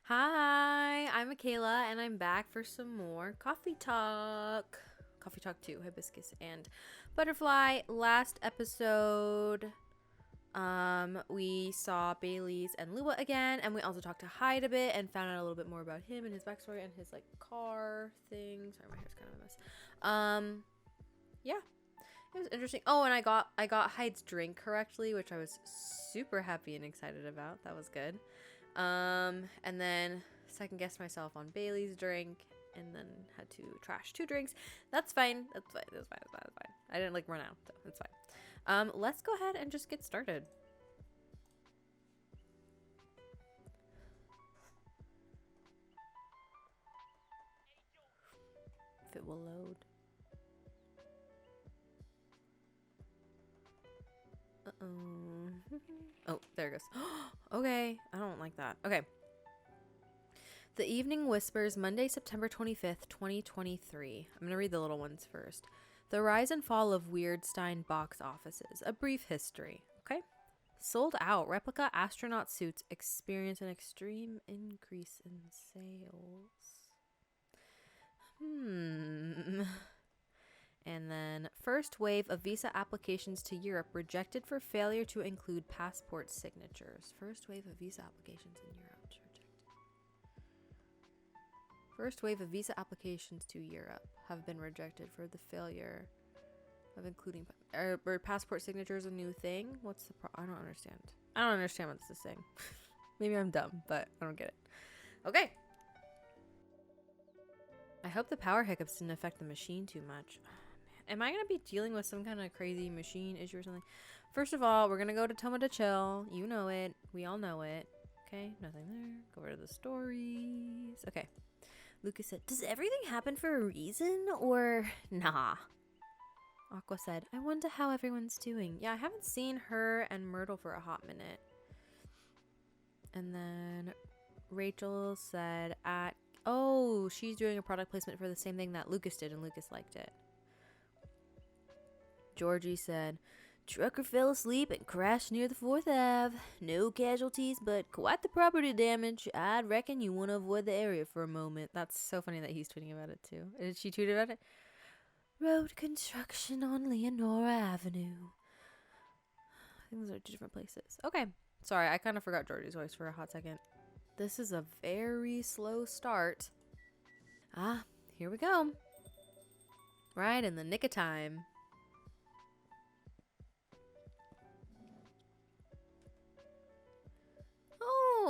Hi, I'm Michaela, and I'm back for some more coffee talk. Coffee talk 2, Hibiscus and Butterfly. Last episode, we saw Bailey's and Lua again, and we also talked to Hyde a bit and found out a little bit more about him and his backstory and his car thing. Sorry, my hair's kind of a mess. Yeah, it was interesting. Oh, and I got Hyde's drink correctly, which I was super happy and excited about. That was good. And then second guessed myself on Bailey's drink and then had to trash 2 drinks. That's fine. That's fine. I didn't run out, so it's fine. Let's go ahead and just get started. If it will load. Oh, there it goes. Okay, I don't like that. Okay. The Evening Whispers, Monday, September 25th, 2023. I'm going to read the little ones first. The rise and fall of Weirdstein box offices. A brief history. Okay. Sold out. Replica astronaut suits experience an extreme increase in sales. And then first wave of visa applications to Europe rejected for failure to include passport signatures. First wave of visa applications in Europe rejected. First wave of visa applications to Europe have been rejected for the failure of including passport signatures a new thing. What's the I don't understand. I don't understand what this is saying. Maybe I'm dumb, but I don't get it. Okay. I hope the power hiccups didn't affect the machine too much. Am I going to be dealing with some kind of crazy machine issue or something? First of all, we're going to go to Toma to chill. You know it. We all know it. Okay, nothing there. Go over to the stories. Okay. Lucas said, does everything happen for a reason or nah? Aqua said, I wonder how everyone's doing. Yeah, I haven't seen her and Myrtle for a hot minute. And then Rachel said she's doing a product placement for the same thing that Lucas did and Lucas liked it. Georgie said, trucker fell asleep and crashed near the 4th Ave. No casualties, but quite the property damage. I'd reckon you want to avoid the area for a moment. That's so funny that he's tweeting about it too. Did she tweet about it? Road construction on Leonora Avenue. I think those are 2 different places. Okay. Sorry, I kind of forgot Georgie's voice for a hot second. This is a very slow start. Here we go. Right in the nick of time.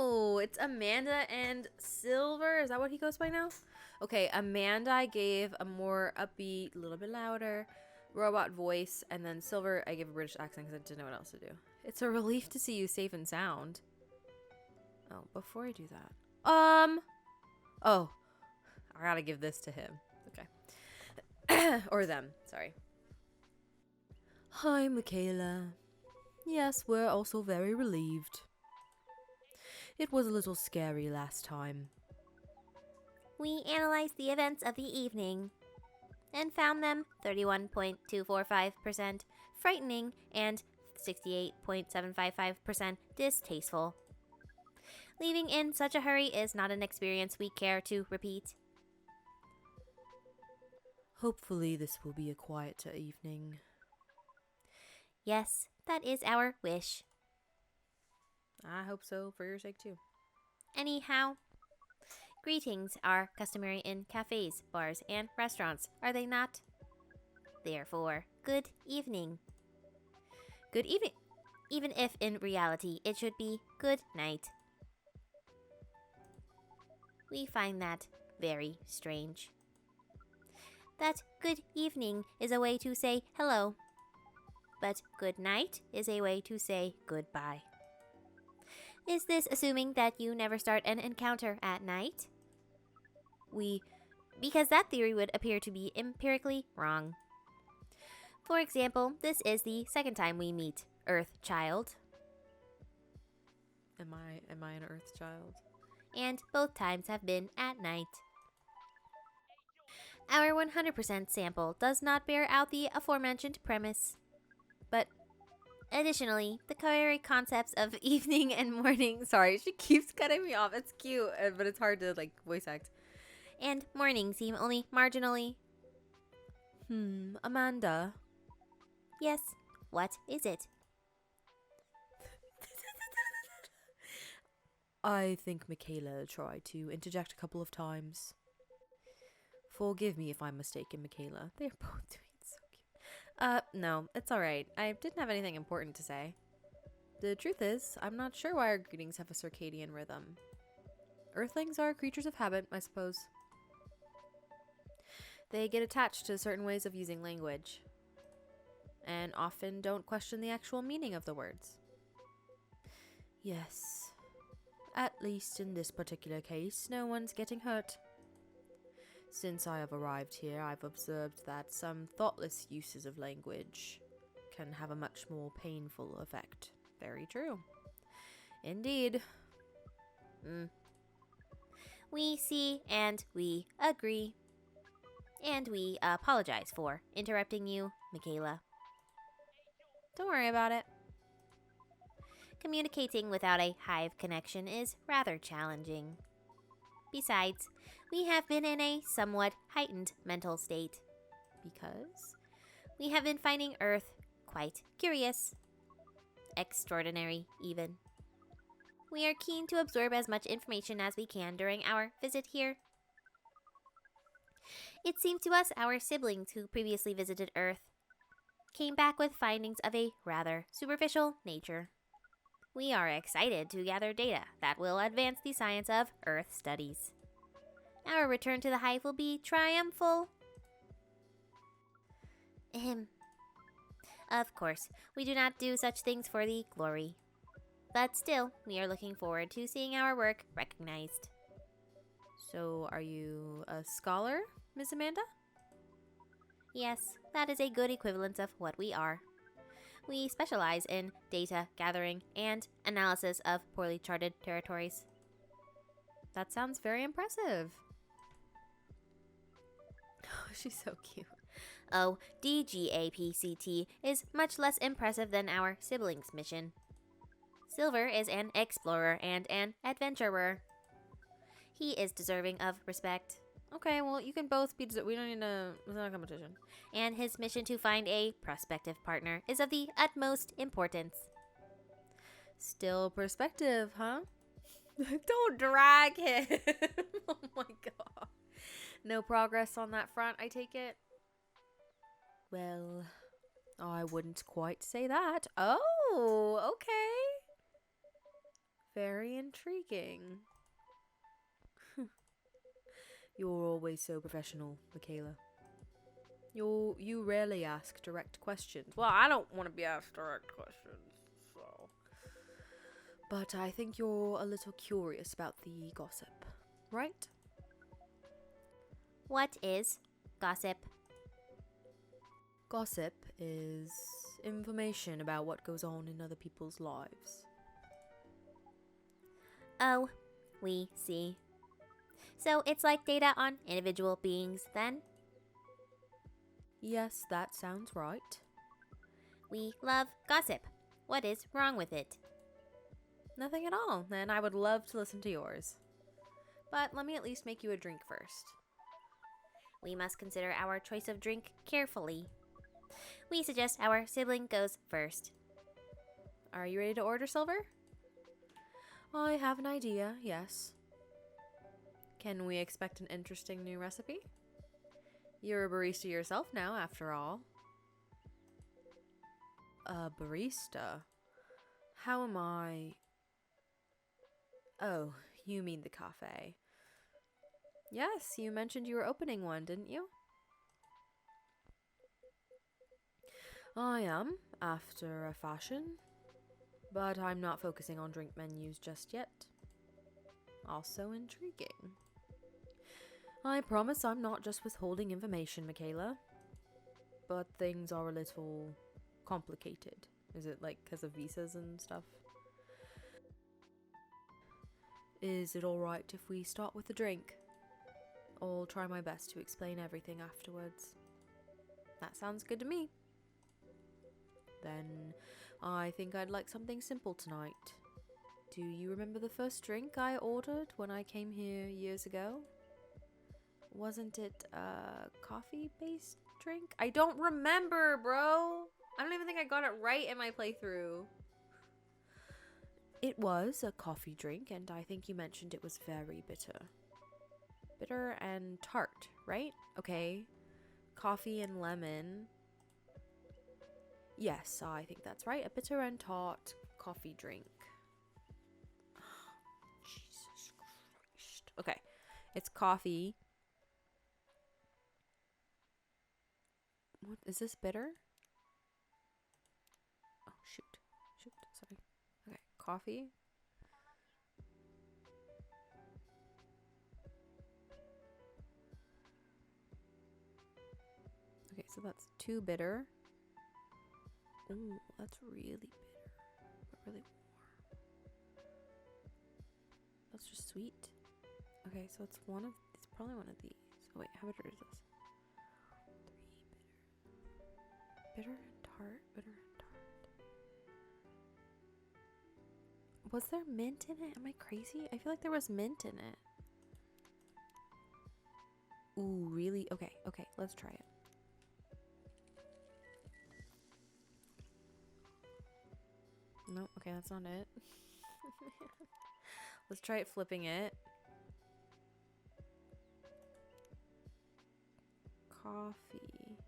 Oh, it's Amanda and Silver. Is that what he goes by now? Okay, Amanda I gave a more upbeat, a little bit louder robot voice, and then Silver I gave a British accent because I didn't know what else to do. It's a relief to see you safe and sound. Oh, before I do that. Oh, I gotta give this to him. Okay. Or them, sorry. Hi, Michaela. Yes, we're also very relieved. It was a little scary last time. We analyzed the events of the evening and found them 31.245% frightening and 68.755% distasteful. Leaving in such a hurry is not an experience we care to repeat. Hopefully this will be a quieter evening. Yes, that is our wish. I hope so, for your sake too. Anyhow, greetings are customary in cafes, bars, and restaurants, are they not? Therefore, good evening. Good evening, even if in reality it should be good night. We find that very strange. That good evening is a way to say hello, but good night is a way to say goodbye. Is this assuming that you never start an encounter at night? Because that theory would appear to be empirically wrong. For example, this is the 2nd time we meet Earthchild. Am I an Earthchild? And both times have been at night. Our 100% sample does not bear out the aforementioned premise. But Additionally, the very concepts of Evening and morning. Sorry, she keeps cutting me off. It's cute, but it's hard to like voice act. and morning seem only marginally. Amanda. Yes, what is it? I think Michaela tried to interject a couple of times. Forgive me if I'm mistaken, Michaela. They're both doing so cute. No, it's alright. I didn't have anything important to say. The truth is, I'm not sure why our greetings have a circadian rhythm. Earthlings are creatures of habit, I suppose. They get attached to certain ways of using language, and often don't question the actual meaning of the words. Yes. At least in this particular case, no one's getting hurt. Since I have arrived here, I've observed that some thoughtless uses of language can have a much more painful effect. Very true. Indeed. We see and we agree. And we apologize for interrupting you, Michaela. Don't worry about it. Communicating without a hive connection is rather challenging. Besides, we have been in a somewhat heightened mental state. Because we have been finding Earth quite curious. Extraordinary, even. We are keen to absorb as much information as we can during our visit here. It seemed to us our siblings who previously visited Earth came back with findings of a rather superficial nature. We are excited to gather data that will advance the science of Earth studies. Our return to the hive will be triumphal. Of course, we do not do such things for the glory. But still, we are looking forward to seeing our work recognized. So, are you a scholar, Miss Amanda? Yes, that is a good equivalence of what we are. We specialize in data gathering and analysis of poorly charted territories. That sounds very impressive. Oh, she's so cute. Oh, DGAPCT is much less impressive than our siblings' mission. Silver is an explorer and an adventurer. He is deserving of respect. Okay, well, you can both be... We don't need to... It's not a competition. And his mission to find a prospective partner is of the utmost importance. Still perspective, huh? Don't drag him. Oh my god. No progress on that front, I take it? Well, I wouldn't quite say that. Oh, okay. Very intriguing. You're always so professional, Michaela. You rarely ask direct questions. Well, I don't want to be asked direct questions, so. But I think you're a little curious about the gossip, right? What is gossip? Gossip is information about what goes on in other people's lives. Oh, we see. So it's like data on individual beings, then? Yes, that sounds right. We love gossip. What is wrong with it? Nothing at all, and I would love to listen to yours. But let me at least make you a drink first. We must consider our choice of drink carefully. We suggest our sibling goes first. Are you ready to order, Silver? I have an idea, yes. Can we expect an interesting new recipe? You're a barista yourself now, after all. A barista? How am I... Oh, you mean the cafe. Yes, you mentioned you were opening one, didn't you? I am, after a fashion. But I'm not focusing on drink menus just yet. Also intriguing. I promise I'm not just withholding information, Michaela. But things are a little complicated. Is it like because of visas and stuff? Is it alright if we start with a drink? I'll try my best to explain everything afterwards. That sounds good to me. Then, I think I'd like something simple tonight. Do you remember the first drink I ordered when I came here years ago? Wasn't it a coffee-based drink? I don't remember, bro. I don't even think I got it right in my playthrough. It was a coffee drink, and I think you mentioned it was very bitter. Bitter and tart, right? Okay. Coffee and lemon. Yes, I think that's right. A bitter and tart coffee drink. Jesus Christ. Okay. It's coffee. What is this bitter? Oh, shoot. Sorry. Okay, coffee. Okay, so that's too bitter. Ooh, that's really bitter, but really warm. That's just sweet. Okay, so it's probably one of these. Oh wait, how bitter is this? 3 bitter. Bitter and tart, bitter and tart. Was there mint in it? Am I crazy? I feel like there was mint in it. Ooh, really? Okay, let's try it. No, okay, that's not it. Let's try it flipping it. Coffee.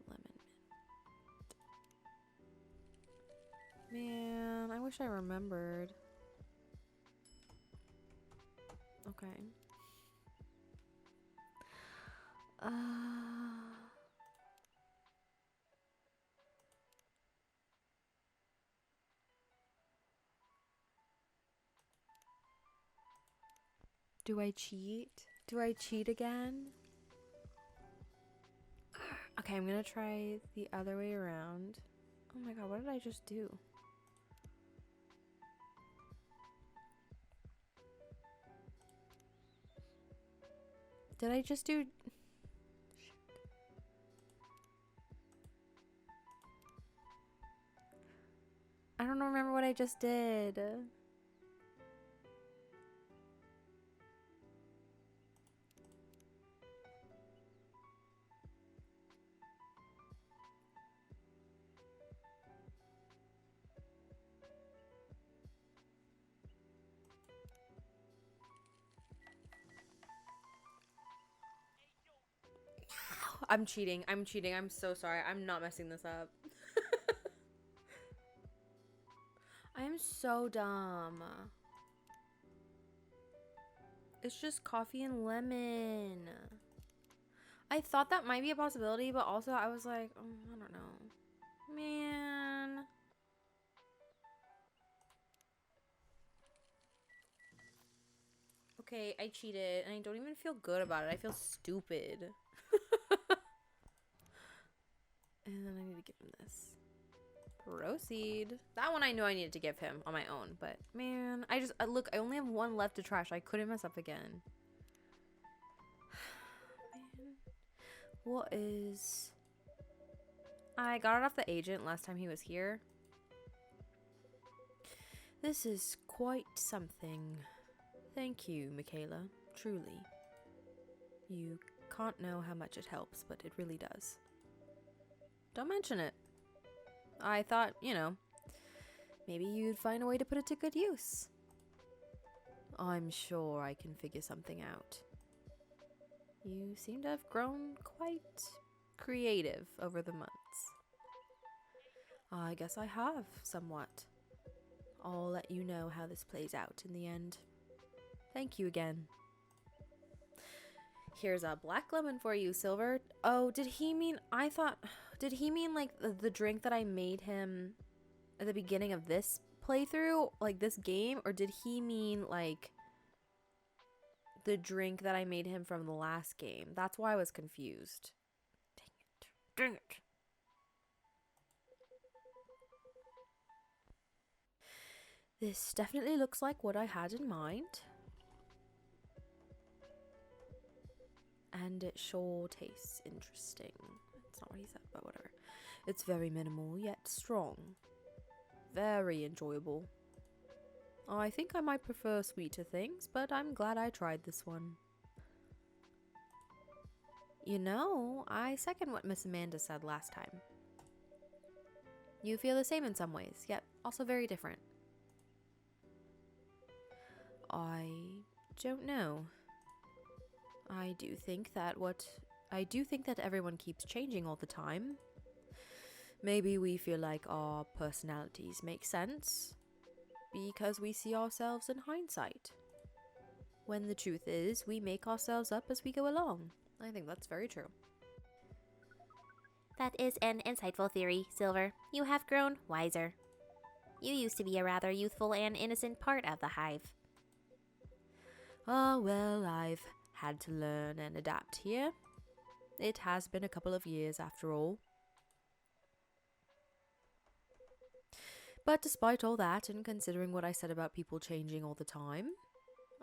Lemon mint. Man, I wish I remembered. Okay. Do I cheat? Do I cheat again? Okay, I'm gonna try the other way around. Oh my god, what did I just do? Did I just do... I don't remember what I just did. I'm cheating. I'm so sorry. I'm not messing this up. I am so dumb. It's just coffee and lemon. I thought that might be a possibility, but also I was like, oh, I don't know. Man. Okay, I cheated, and I don't even feel good about it. I feel stupid. And then I need to give him this. Proceed. That one I knew I needed to give him on my own, but man, look, I only have one left to trash. I couldn't mess up again. Man. What is... I got it off the agent last time he was here. This is quite something. Thank you, Michaela. Truly. You can't know how much it helps, but it really does. Don't mention it. I thought, you know, maybe you'd find a way to put it to good use. I'm sure I can figure something out. You seem to have grown quite creative over the months. I guess I have, somewhat. I'll let you know how this plays out in the end. Thank you again. Here's a black lemon for you, Silver. Oh, did he mean like the drink that I made him at the beginning of this playthrough, like this game, or did he mean like the drink that I made him from the last game? That's why I was confused. Dang it. This definitely looks like what I had in mind. And it sure tastes interesting. That's not what he said, but whatever. It's very minimal, yet strong. Very enjoyable. I think I might prefer sweeter things, but I'm glad I tried this one. You know, I second what Miss Amanda said last time. You feel the same in some ways, yet also very different. I don't know. I do think that everyone keeps changing all the time. Maybe we feel like our personalities make sense because we see ourselves in hindsight. When the truth is, we make ourselves up as we go along. I think that's very true. That is an insightful theory, Silver. You have grown wiser. You used to be a rather youthful and innocent part of the hive. Ah, well, I've had to learn and adapt here. It has been a couple of years after all. But despite all that, and considering what I said about people changing all the time,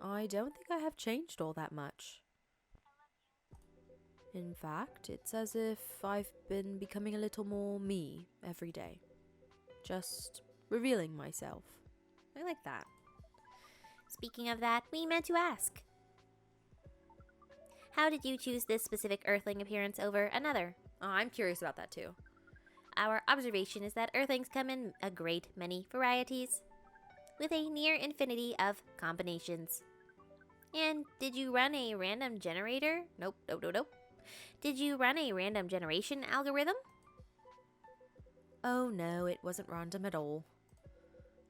I don't think I have changed all that much. In fact, it's as if I've been becoming a little more me every day. Just revealing myself. I like that. Speaking of that, we meant to ask. How did you choose this specific Earthling appearance over another? Oh, I'm curious about that too. Our observation is that Earthlings come in a great many varieties, with a near infinity of combinations. And did you run a random generator? Nope. Did you run a random generation algorithm? Oh no, it wasn't random at all.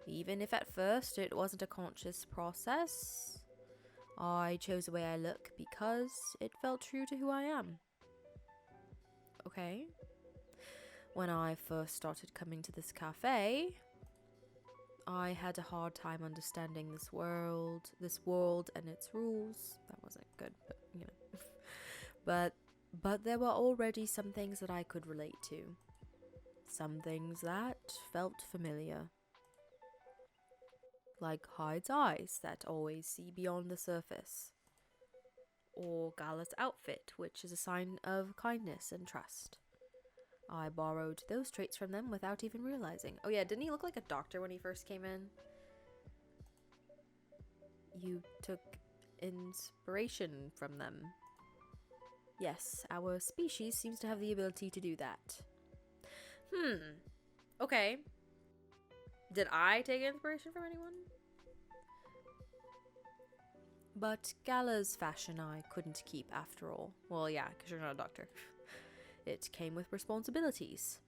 Even if at first it wasn't a conscious process, I chose the way I look because it felt true to who I am. Okay. When I first started coming to this cafe, I had a hard time understanding this world and its rules. That wasn't good, but you know. But there were already some things that I could relate to. Some things that felt familiar. Like Hyde's eyes that always see beyond the surface. Or Gala's outfit, which is a sign of kindness and trust. I borrowed those traits from them without even realizing. Oh yeah, didn't he look like a doctor when he first came in? You took inspiration from them. Yes, our species seems to have the ability to do that. Okay. Did I take inspiration from anyone? But Gala's fashion I couldn't keep after all. Well, yeah, because you're not a doctor. It came with responsibilities.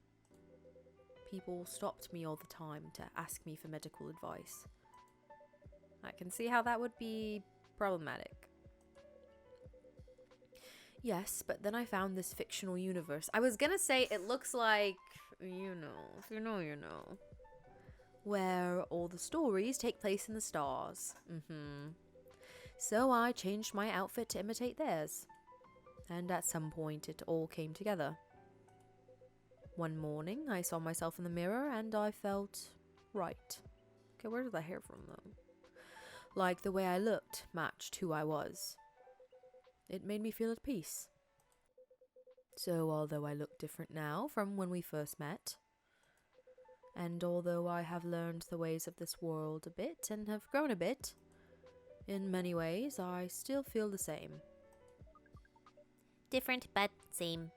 People stopped me all the time to ask me for medical advice. I can see how that would be problematic. Yes, but then I found this fictional universe. I was gonna say it looks like, you know, if you know, you know. Where all the stories take place in the stars. So I changed my outfit to imitate theirs. And at some point it all came together. One morning I saw myself in the mirror and I felt right. Okay, where did the hair from though? Like the way I looked matched who I was. It made me feel at peace. So although I look different now from when we first met, and although I have learned the ways of this world a bit and have grown a bit, in many ways I still feel the same. Different but same.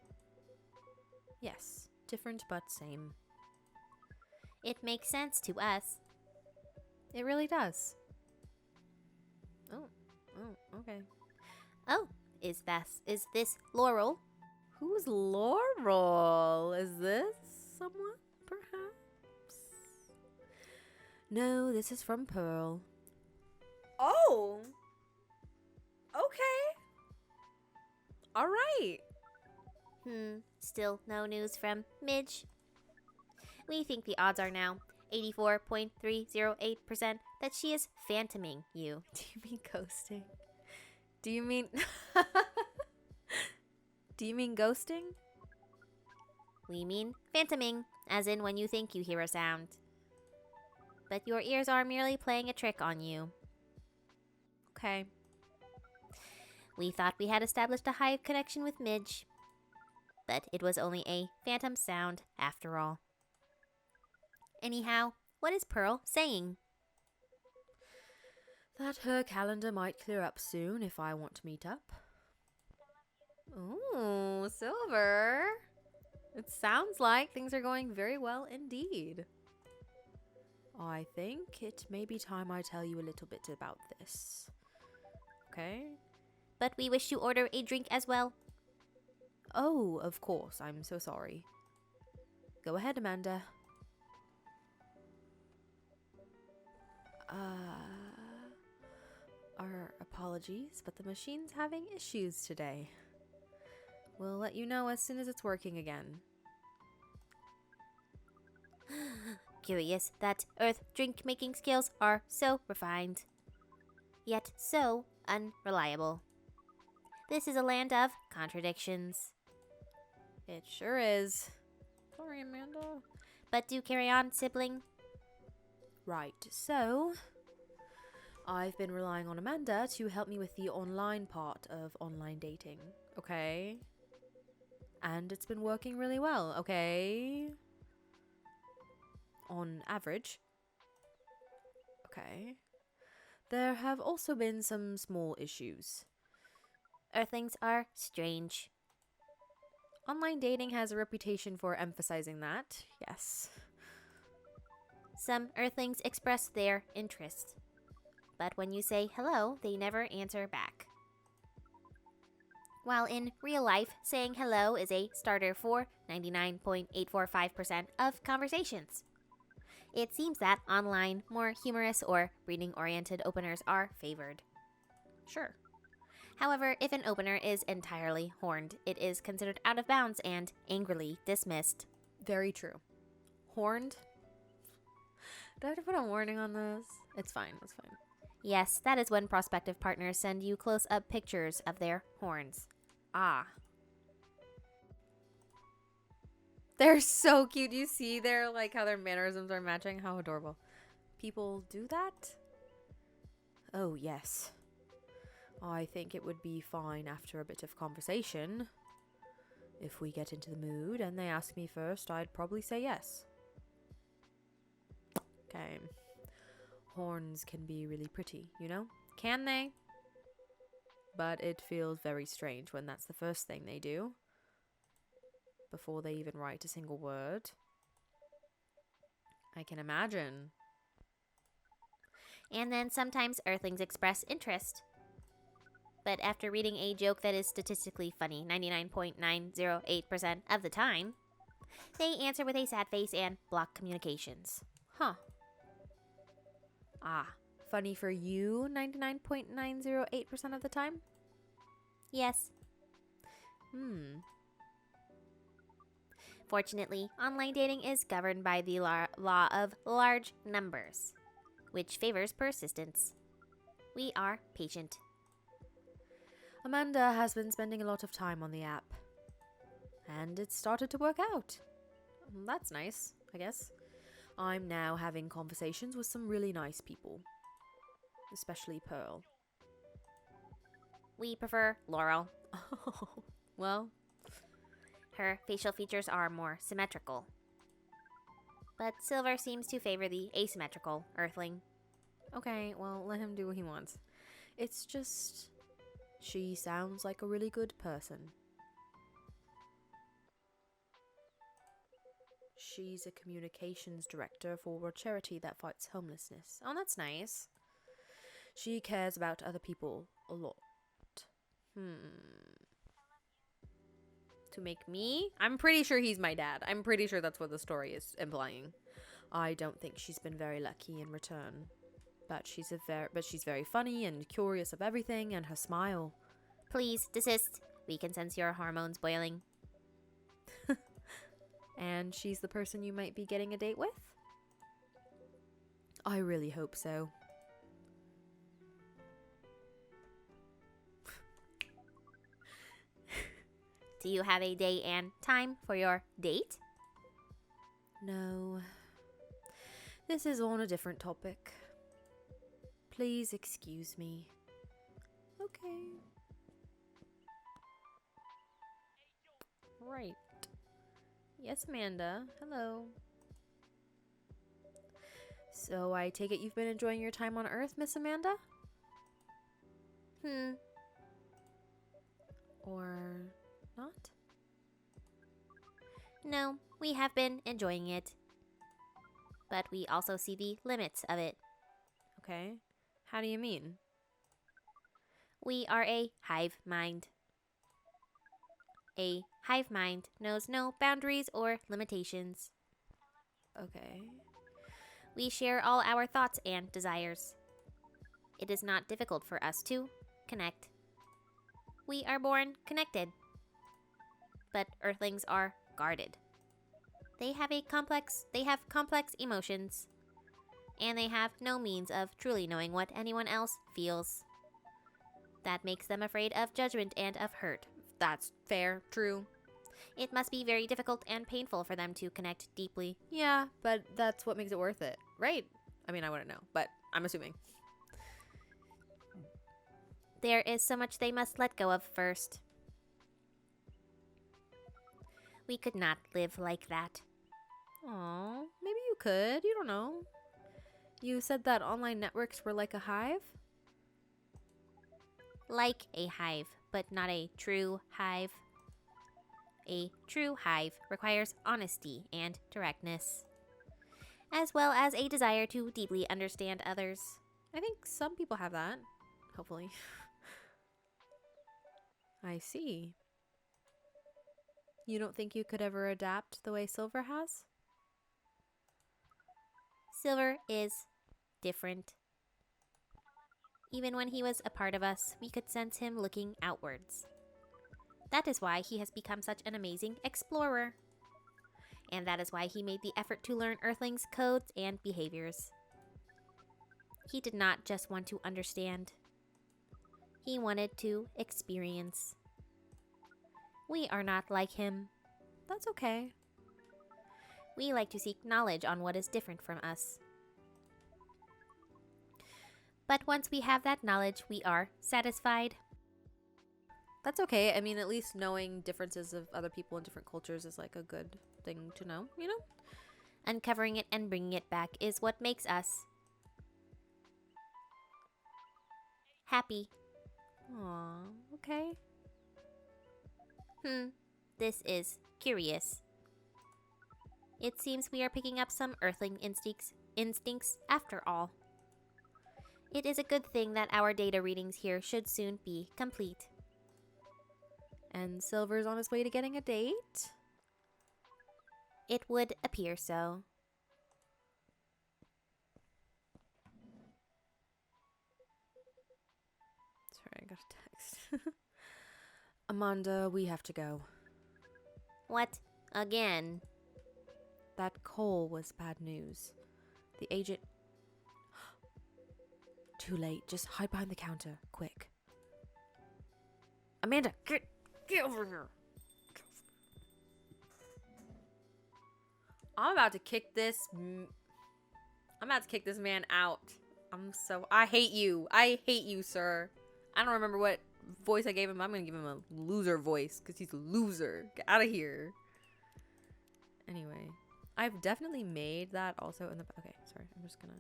Yes, different but same. It makes sense to us. It really does. Oh, okay. Oh, is this Laurel? Who's Laurel? Is this someone, perhaps? No, this is from Pearl. Oh! Okay. Alright. Still no news from Midge. We think the odds are now 84.308% that she is phantoming you. Do you mean ghosting? Do you mean... Do you mean ghosting? We mean phantoming, as in when you think you hear a sound. But your ears are merely playing a trick on you. Okay. We thought we had established a hive connection with Midge. But it was only a phantom sound after all. Anyhow, what is Pearl saying? That her calendar might clear up soon if I want to meet up. Ooh, Silver. It sounds like things are going very well indeed. I think it may be time I tell you a little bit about this. Okay? But we wish to order a drink as well. Oh, of course. I'm so sorry. Go ahead, Amanda. Our apologies, but the machine's having issues today. We'll let you know as soon as it's working again. Curious that Earth drink-making skills are so refined, yet so unreliable. This is a land of contradictions. It sure is. Sorry, Amanda. But do carry on, sibling. Right, so I've been relying on Amanda to help me with the online part of online dating, okay? And it's been working really well, okay? On average. Okay. There have also been some small issues. Earthlings are strange. Online dating has a reputation for emphasizing that, yes. Some Earthlings express their interest, but when you say hello, they never answer back. While in real life, saying hello is a starter for 99.845% of conversations. It seems that online, more humorous or reading-oriented openers are favored. Sure. However, if an opener is entirely horned, it is considered out of bounds and angrily dismissed. Very true. Horned? Do I have to put a warning on this? It's fine, it's fine. Yes, that is when prospective partners send you close-up pictures of their horns. Ah. They're so cute. You see their, like, how their mannerisms are matching? How adorable. People do that? Oh, yes. I think it would be fine after a bit of conversation. If we get into the mood and they ask me first, I'd probably say yes. Okay. Horns can be really pretty, you know? Can they? But it feels very strange when that's the first thing they do. Before they even write a single word. I can imagine. And then sometimes Earthlings express interest. But after reading a joke that is statistically funny 99.908% of the time, they answer with a sad face and block communications. Huh. Ah, funny for you 99.908% of the time? Yes. Fortunately, online dating is governed by the law of large numbers, which favors persistence. We are patient. Amanda has been spending a lot of time on the app. And it's started to work out. That's nice, I guess. I'm now having conversations with some really nice people. Especially Pearl. We prefer Laurel. Oh, well, Her facial features are more symmetrical. But Silver seems to favor the asymmetrical Earthling. okay, well, let him do what he wants. It's just, she sounds like a really good person. She's a communications director for a charity that fights homelessness. Oh, that's nice. She cares about other people a lot. To make me? I'm pretty sure he's my dad. I'm pretty sure that's what the story is implying. I don't think she's been very lucky in return. But she's very funny and curious of everything, and her smile. Please desist. We can sense your hormones boiling. And she's the person you might be getting a date with? I really hope so. Do you have a day and time for your date? No. This is on a different topic. Please excuse me. Okay. Right. Yes, Amanda. Hello. So I take it you've been enjoying your time on Earth, Miss Amanda? Or not? No, we have been enjoying it. But we also see the limits of it. Okay. How do you mean? We are a hive mind. A hive mind knows no boundaries or limitations. Okay. We share all our thoughts and desires. It is not difficult for us to connect. We are born connected. But Earthlings are guarded. They have complex emotions. And they have no means of truly knowing what anyone else feels. That makes them afraid of judgment and of hurt. That's fair. True. It must be very difficult and painful for them to connect deeply. Yeah, but that's what makes it worth it, right? I mean, I wouldn't know, but I'm assuming. There is so much they must let go of first. We could not live like that. Aw, maybe you could. You don't know. You said that online networks were like a hive? Like a hive, but not a true hive. A true hive requires honesty and directness, as well as a desire to deeply understand others. I think some people have that. Hopefully. I see. You don't think you could ever adapt the way Silver has? Silver is different. Even when he was a part of us, we could sense him looking outwards. That is why he has become such an amazing explorer. And that is why he made the effort to learn Earthlings' codes and behaviors. He did not just want to understand. He wanted to experience. We are not like him. That's okay. We like to seek knowledge on what is different from us. But once we have that knowledge, we are satisfied. That's okay. I mean, at least knowing differences of other people in different cultures is like a good thing to know, you know? Uncovering it and bringing it back is what makes us happy. Aw, okay. This is curious. It seems we are picking up some Earthling instincts after all. It is a good thing that our data readings here should soon be complete. And Silver's on his way to getting a date? It would appear so. Sorry, I got a text. Amanda, we have to go. What? Again? That coal was bad news. The agent... Too late. Just hide behind the counter. Quick. Amanda, get over here. I'm about to kick this man out. I hate you. I hate you, sir. I don't remember what voice I gave him. I'm going to give him a loser voice because he's a loser. Get out of here. Anyway, I've definitely made that also in the... Okay, sorry. I'm just going to...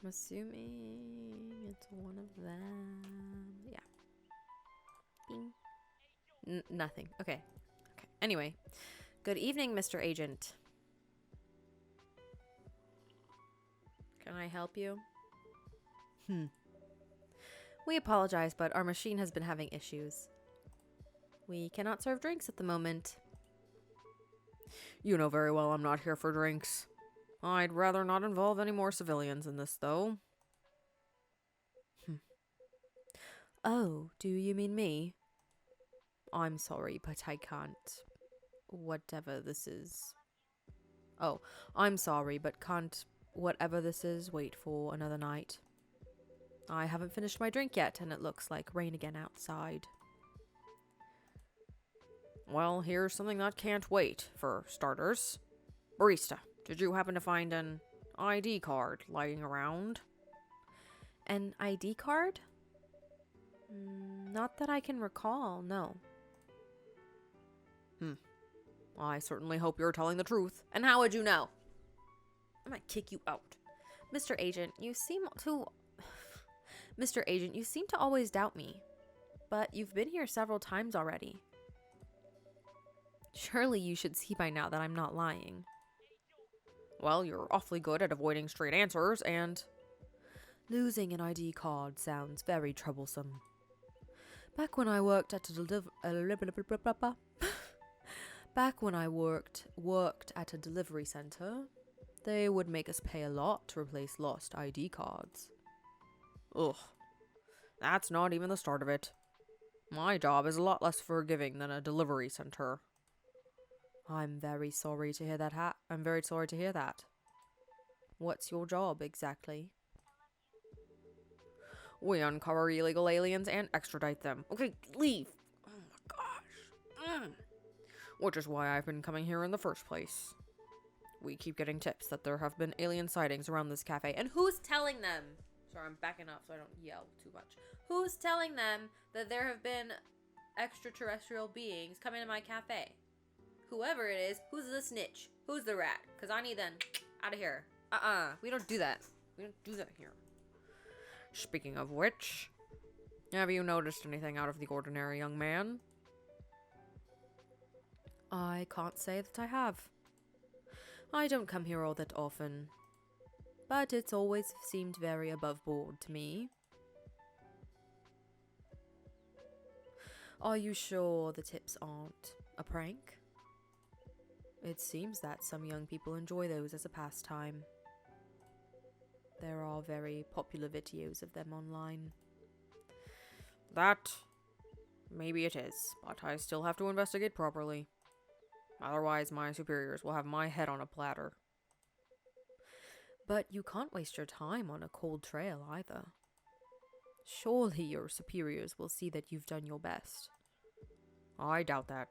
I'm assuming it's one of them. Yeah. Bing. Nothing. Okay. Okay. Anyway. Good evening, Mr. Agent. Can I help you? We apologize, but our machine has been having issues. We cannot serve drinks at the moment. You know very well I'm not here for drinks. I'd rather not involve any more civilians in this, though. Oh, do you mean me? I'm sorry, but I can't. Whatever this is. Oh, I'm sorry, but can't whatever this is wait for another night. I haven't finished my drink yet, and it looks like rain again outside. Well, here's something that can't wait, for starters. Barista, did you happen to find an ID card lying around? An ID card? Not that I can recall, no. I certainly hope you're telling the truth. And how would you know? I might kick you out. Mr. Agent, you seem to... Mr. Agent, you seem to always doubt me. But you've been here several times already. Surely you should see by now that I'm not lying. Well, you're awfully good at avoiding straight answers, and... Losing an ID card sounds very troublesome. Back when I worked at a Back when I worked at a delivery center, they would make us pay a lot to replace lost ID cards. Ugh. That's not even the start of it. My job is a lot less forgiving than a delivery center. I'm very sorry to hear that. I'm very sorry to hear that. What's your job exactly? We uncover illegal aliens and extradite them. Okay, leave. Oh my gosh. Which is why I've been coming here in the first place. We keep getting tips that there have been alien sightings around this cafe. And who's telling them? Sorry, I'm backing up so I don't yell too much. Who's telling them that there have been extraterrestrial beings coming to my cafe? Whoever it is, who's the snitch? Who's the rat? Because I need them out of here. We don't do that. We don't do that here. Speaking of which, have you noticed anything out of the ordinary, young man? I can't say that I have. I don't come here all that often, but it's always seemed very above board to me. Are you sure the tips aren't a prank? It seems that some young people enjoy those as a pastime. There are very popular videos of them online. That, maybe it is, but I still have to investigate properly. Otherwise, my superiors will have my head on a platter. But you can't waste your time on a cold trail either. Surely your superiors will see that you've done your best. I doubt that.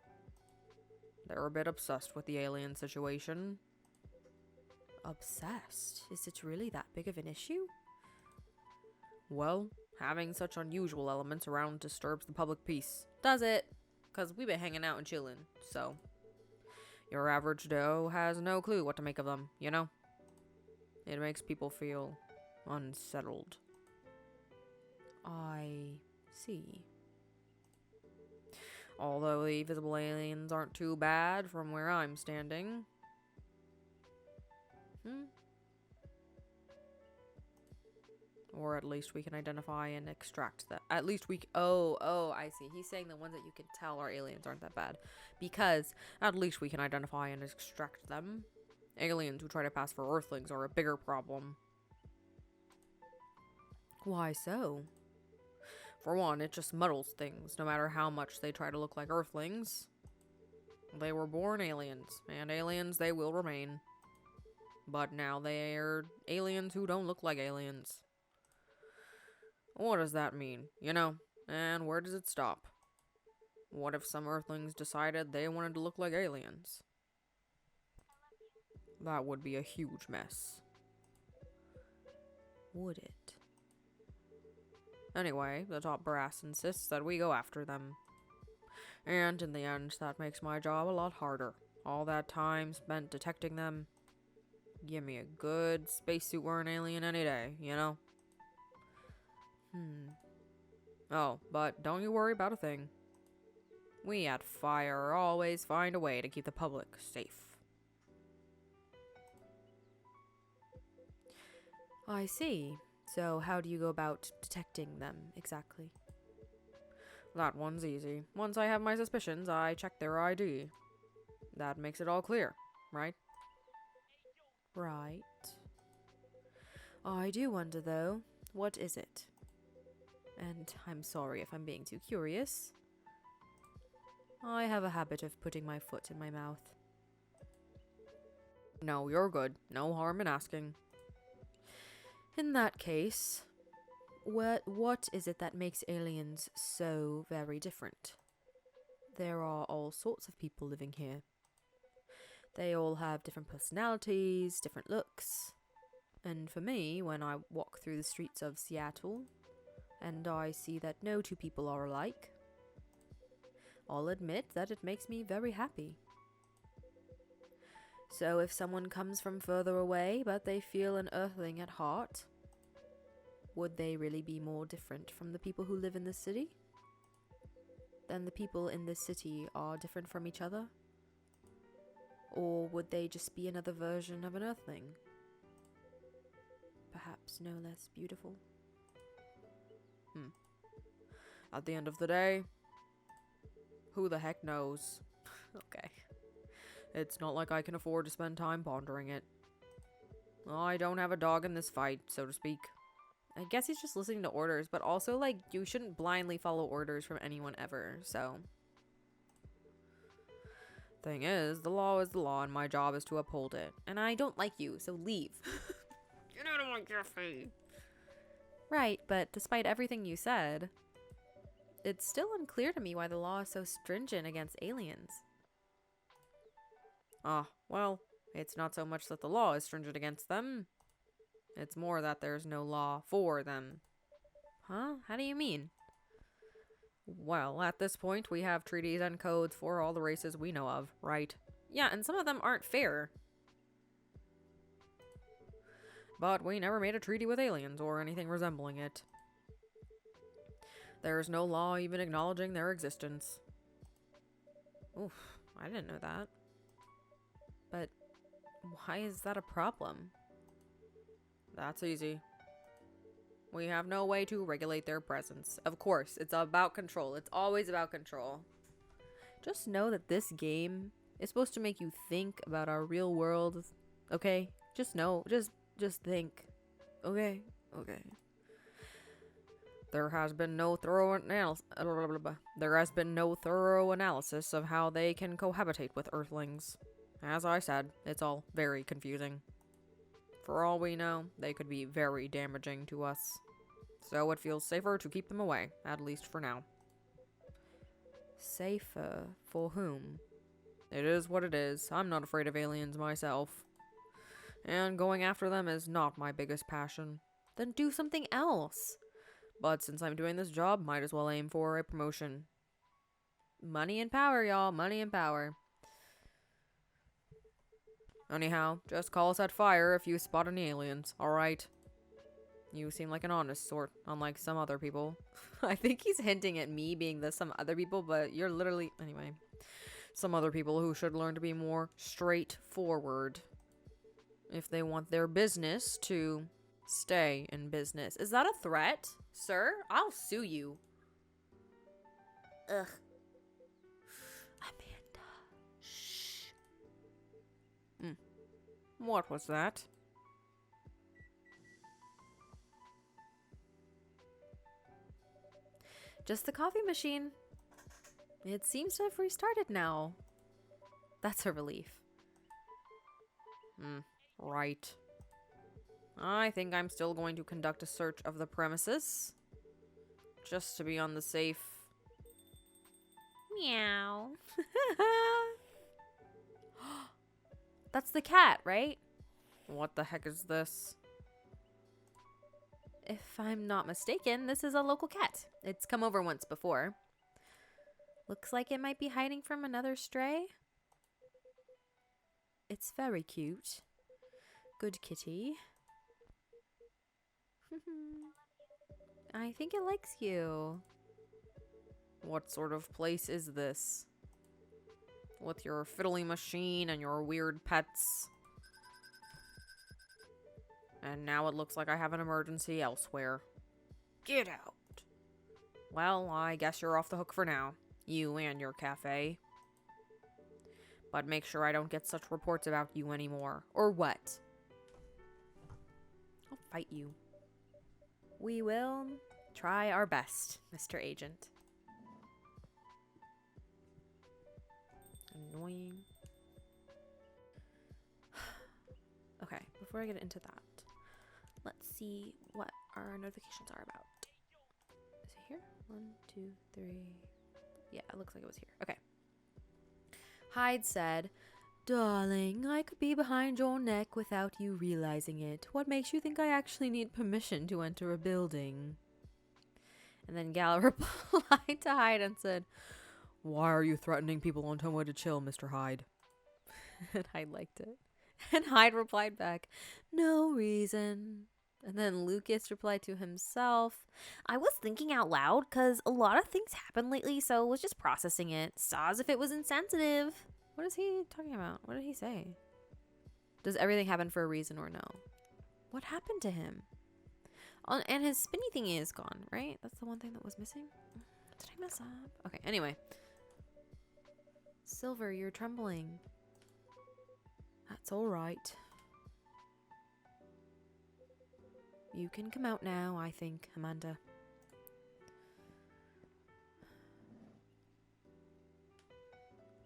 They're a bit obsessed with the alien situation. Obsessed? Is it really that big of an issue? Well, having such unusual elements around disturbs the public peace. Does it? Because we've been hanging out and chilling, so... Your average Joe has no clue what to make of them, you know? It makes people feel unsettled. I see. Although the visible aliens aren't too bad from where I'm standing. Or at least we can identify and extract that. At least we... Oh, I see. He's saying the ones that you can tell are aliens aren't that bad. Because at least we can identify and extract them. Aliens who try to pass for Earthlings are a bigger problem. Why so? For one, it just muddles things, no matter how much they try to look like Earthlings. They were born aliens, and aliens they will remain. But now they're aliens who don't look like aliens. What does that mean, you know? And where does it stop? What if some Earthlings decided they wanted to look like aliens? That would be a huge mess. Would it? Anyway, the top brass insists that we go after them. And in the end, that makes my job a lot harder. All that time spent detecting them. Give me a good spacesuit wearing alien any day, you know? Oh, but don't you worry about a thing. We at Fire always find a way to keep the public safe. I see. So how do you go about detecting them, exactly? That one's easy. Once I have my suspicions, I check their ID. That makes it all clear, right? Right. I do wonder, though, what is it? And I'm sorry if I'm being too curious. I have a habit of putting my foot in my mouth. No, you're good. No harm in asking. In that case, what is it that makes aliens so very different? There are all sorts of people living here. They all have different personalities, different looks. And for me, when I walk through the streets of Seattle, and I see that no two people are alike, I'll admit that it makes me very happy. So if someone comes from further away, but they feel an earthling at heart, would they really be more different from the people who live in this city? Then the people in this city are different from each other? Or would they just be another version of an earthling? Perhaps no less beautiful. At the end of the day, who the heck knows? Okay. It's not like I can afford to spend time pondering it. I don't have a dog in this fight, so to speak. I guess he's just listening to orders, but also, like, you shouldn't blindly follow orders from anyone ever, so. Thing is, the law is the law, and my job is to uphold it. And I don't like you, so leave. Get out of my cafe. Right, but despite everything you said, it's still unclear to me why the law is so stringent against aliens. Well, it's not so much that the law is stringent against them. It's more that there's no law for them. Huh? How do you mean? Well, at this point, we have treaties and codes for all the races we know of, right? Yeah, and some of them aren't fair. But we never made a treaty with aliens or anything resembling it. There's no law even acknowledging their existence. Oof, I didn't know that. But why is that a problem? That's easy. We have no way to regulate their presence. Of course, it's about control. It's always about control. Just know that this game is supposed to make you think about our real world. Okay? Just know. Just think. Okay? Okay. There has been no thorough analysis of how they can cohabitate with Earthlings. As I said, it's all very confusing. For all we know, they could be very damaging to us. So it feels safer to keep them away, at least for now. Safer? For whom? It is what it is. I'm not afraid of aliens myself. And going after them is not my biggest passion. Then do something else. But since I'm doing this job, might as well aim for a promotion. Money and power, y'all. Money and power. Anyhow, just call us at fire if you spot any aliens, alright? You seem like an honest sort, unlike some other people. I think he's hinting at me being the some other people, but you're literally... Anyway. Some other people who should learn to be more straightforward. If they want their business to stay in business. Is that a threat, sir? I'll sue you. Ugh. Amanda. Shh. What was that? Just the coffee machine. It seems to have restarted now. That's a relief. Right. I think I'm still going to conduct a search of the premises. Just to be on the safe. Meow. That's the cat, right? What the heck is this? If I'm not mistaken, this is a local cat. It's come over once before. Looks like it might be hiding from another stray. It's very cute. Good kitty. I think it likes you. What sort of place is this? With your fiddly machine and your weird pets. And now it looks like I have an emergency elsewhere. Get out. Well, I guess you're off the hook for now. You and your cafe. But make sure I don't get such reports about you anymore. Or what? I'll fight you. We will try our best, Mr. Agent. Annoying. Okay, before I get into that, let's see what our notifications are about. Is it here? 1, 2, 3. Yeah, it looks like it was here. Okay. Hyde said, "Darling, I could be behind your neck without you realizing it. What makes you think I actually need permission to enter a building?" And then Gal replied to Hyde and said, "Why are you threatening people on Tomo to chill, Mr. Hyde?" And Hyde liked it. And Hyde replied back, no reason. And then Lucas replied to himself, I was thinking out loud because a lot of things happened lately, so was just processing it. Saw as if it was insensitive. What is he talking about? What did he say? Does everything happen for a reason or no? What happened to him? Oh, and his spinny thingy is gone, right? That's the one thing that was missing? Did I mess up? Okay, anyway. Silver, you're trembling. That's all right. You can come out now, I think, Amanda.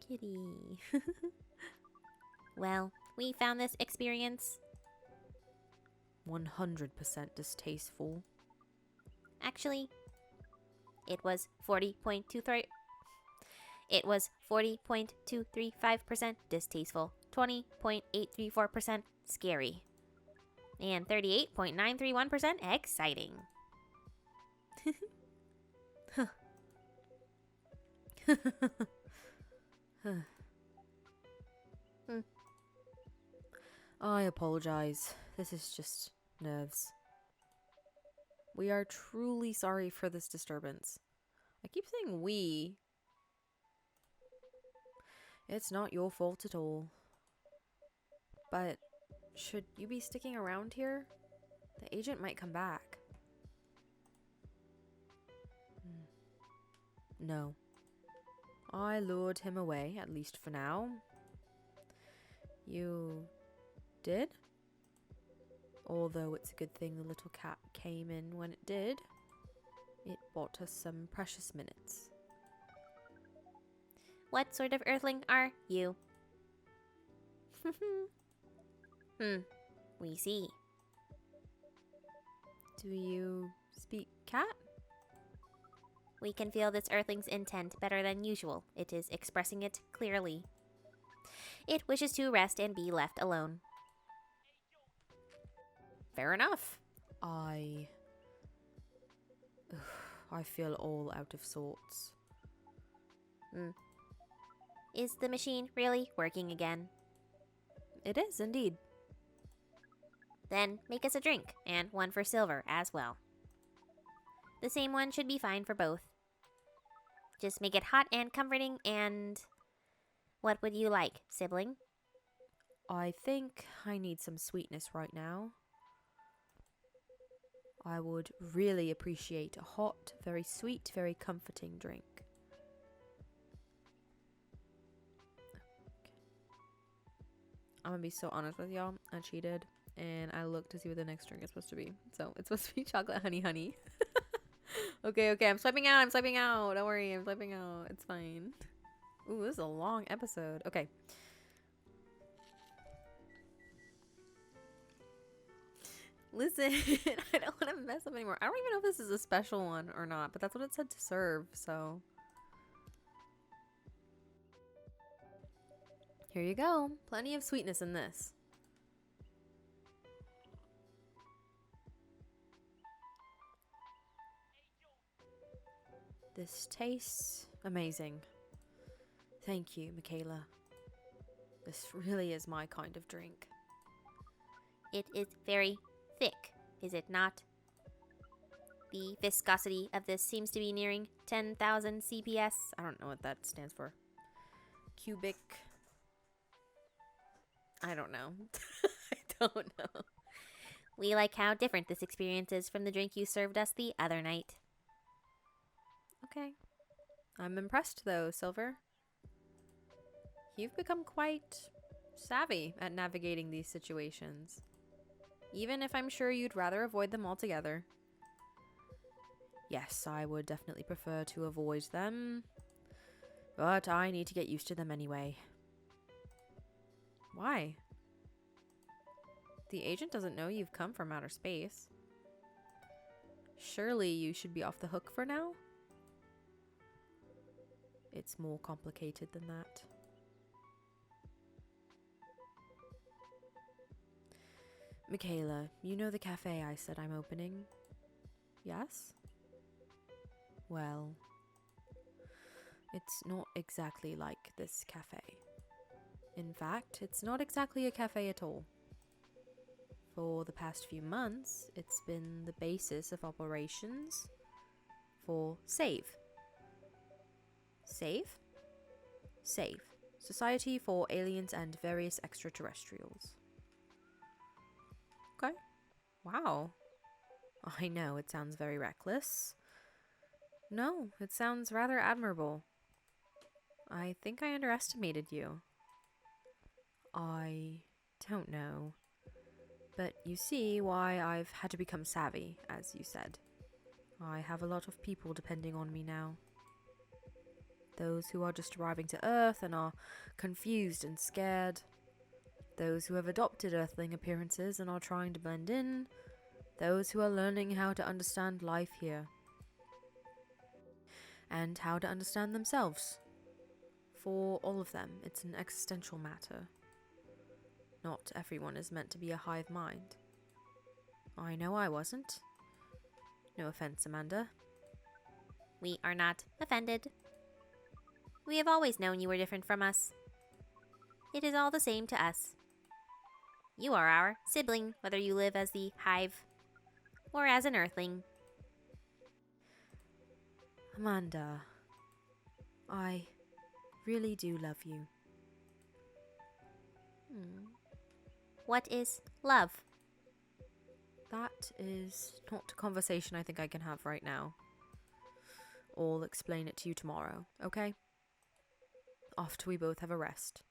Kitty. Well, we found this experience 100% distasteful. actually it was 40.23 it was 40.235% distasteful, 20.834% scary, and 38.931% exciting. I apologize. This is just nerves. We are truly sorry for this disturbance. I keep saying we. It's not your fault at all. But should you be sticking around here? The agent might come back. No. I lured him away, at least for now. You did? Although it's a good thing the little cat came in when it did. It bought us some precious minutes. What sort of earthling are you? We see. Do you speak cat? We can feel this earthling's intent better than usual. It is expressing it clearly. It wishes to rest and be left alone. Fair enough. I feel all out of sorts. Is the machine really working again? It is indeed. Then make us a drink, and one for Silver as well. The same one should be fine for both. Just make it hot and comforting, and what would you like, sibling? I think I need some sweetness right now. I would really appreciate a hot, very sweet, very comforting drink. I'm gonna be so honest with y'all. I cheated and I looked to see what the next drink is supposed to be. So it's supposed to be chocolate honey. Okay, I'm swiping out. Don't worry, I'm swiping out. It's fine. Ooh, this is a long episode. Okay. Listen, I don't want to mess up anymore. I don't even know if this is a special one or not, but that's what it said to serve, so. Here you go. Plenty of sweetness in this. This tastes amazing. Thank you, Michaela. This really is my kind of drink. It is very thick, is it not? The viscosity of this seems to be nearing 10,000 CPS. I don't know what that stands for. Cubic. I don't know. I don't know. We like how different this experience is from the drink you served us the other night. Okay. I'm impressed though, Silver. You've become quite savvy at navigating these situations. Even if I'm sure you'd rather avoid them altogether. Yes, I would definitely prefer to avoid them. But I need to get used to them anyway. Why? The agent doesn't know you've come from outer space. Surely you should be off the hook for now? It's more complicated than that. Michaela, you know the cafe I said I'm opening? Yes? Well, it's not exactly like this cafe. In fact, it's not exactly a cafe at all. For the past few months, it's been the basis of operations for SAVE. SAVE? SAVE. Society for Aliens and Various Extraterrestrials. Okay. Wow. I know, it sounds very reckless. No, it sounds rather admirable. I think I underestimated you. I don't know. But you see why I've had to become savvy, as you said. I have a lot of people depending on me now. Those who are just arriving to Earth and are confused and scared. Those who have adopted Earthling appearances and are trying to blend in. Those who are learning how to understand life here. And how to understand themselves. For all of them, it's an existential matter. Not everyone is meant to be a hive mind. I know I wasn't. No offense, Amanda. We are not offended. We have always known you were different from us. It is all the same to us. You are our sibling, whether you live as the hive or as an earthling. Amanda, I really do love you. What is love? That is not a conversation I think I can have right now. I'll explain it to you tomorrow, okay? After we both have a rest.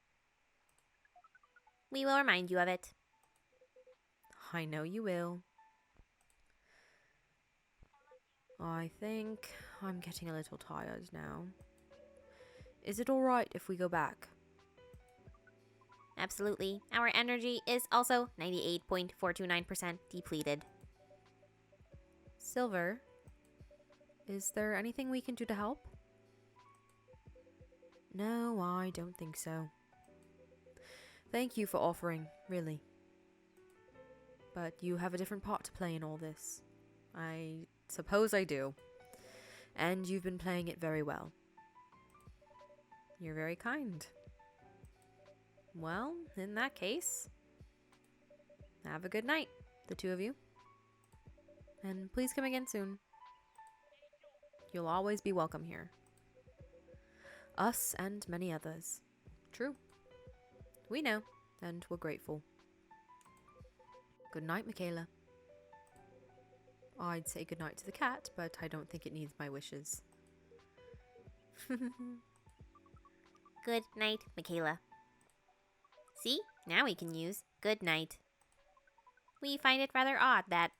We will remind you of it. I know you will. I think I'm getting a little tired now. Is it alright if we go back? Absolutely. Our energy is also 98.429% depleted. Silver, is there anything we can do to help? No, I don't think so. Thank you for offering, really. But you have a different part to play in all this. I suppose I do. And you've been playing it very well. You're very kind. Well, in that case, have a good night, the two of you. And please come again soon. You'll always be welcome here. Us and many others. True. We know, and we're grateful. Good night, Michaela. I'd say good night to the cat, but I don't think it needs my wishes. Good night, Michaela. See, now we can use good night. We find it rather odd that...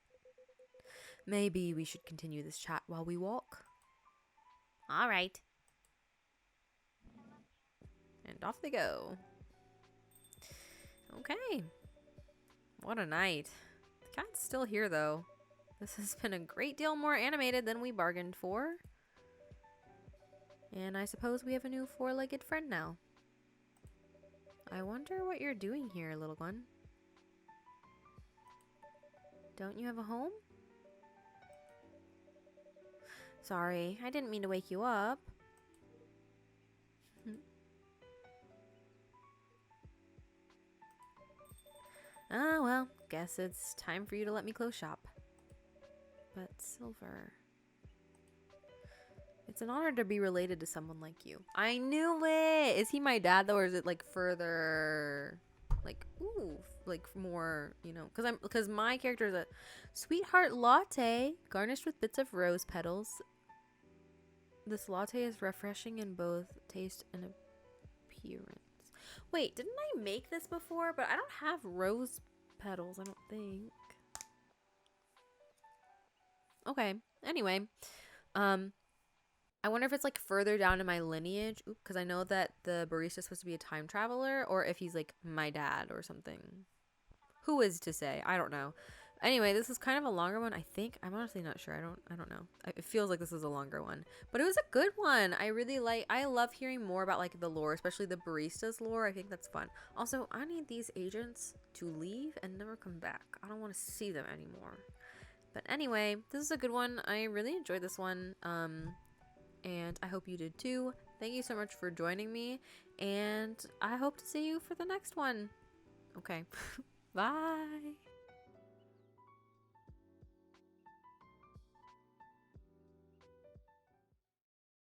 Maybe we should continue this chat while we walk. All right. And off they go. Okay. What a night. The cat's still here, though. This has been a great deal more animated than we bargained for. And I suppose we have a new four-legged friend now. I wonder what you're doing here, little one. Don't you have a home? Sorry, I didn't mean to wake you up. Ah, well, guess it's time for you to let me close shop. But Silver... It's an honor to be related to someone like you. I knew it! Is he my dad, though, or is it, like, further... Like, ooh, like, more, you know... Because my character is a sweetheart latte garnished with bits of rose petals. This latte is refreshing in both taste and appearance. Wait, didn't I make this before? But I don't have rose petals, I don't think. Okay, anyway. I wonder if it's like further down in my lineage, because I know that the barista is supposed to be a time traveler, or if he's like my dad or something. Who is to say? I don't know. Anyway, this is kind of a longer one, I think. I'm honestly not sure. I don't know. It feels like this is a longer one, but it was a good one. I love hearing more about like the lore, especially the barista's lore. I think that's fun. Also, I need these agents to leave and never come back. I don't want to see them anymore. But anyway, this is a good one. I really enjoyed this one. And I hope you did too. Thank you so much for joining me, and I hope to see you for the next one. Okay. Bye.